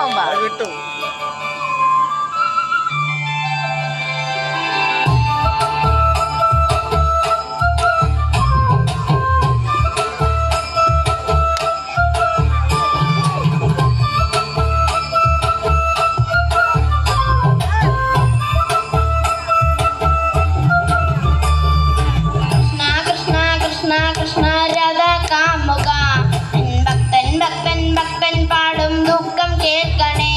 നോമ്പാ കിട്ടും. കൃഷ്ണ രാധ കാമുക ഭക്തൻ ഭക്തൻ ഭക്തൻ പാടും ദുഃഖം കേൾക്കണേ.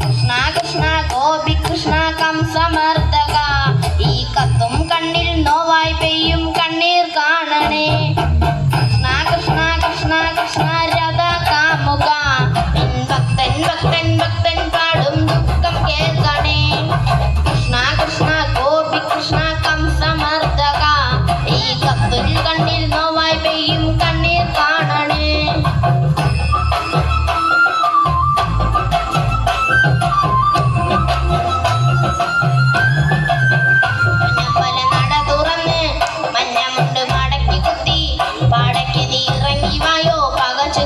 കൃഷ്ണ കൃഷ്ണ ഗോപി കൃഷ്ണ കംസമർദ്ദക ഈ കത്തും കണ്ണിൽ നോവായി പെയ്യും കണ്ണീർ കാണണേ. കൃഷ്ണ കൃഷ്ണ കൃഷ്ണ കൃഷ്ണ രാധ കാമുക ഭക്തൻ ഭക്തൻ ഭക്തൻ പാടും ദുഃഖം കേൾക്കണേ. കൃഷ്ണ കൃഷ്ണ ഗോപി കൃഷ്ണ കംസമർദ്ദക ഈ കത്തുൽ കണ്ണിൽ നോവായി പെയ്യും കണ്ണീർ കാണണേ. പല നട തുറന്ന് മഞ്ഞമുണ്ട് മടക്കി കുത്തി പാടയ്ക്ക് നീ ഇറങ്ങി വായോ പകച്ചു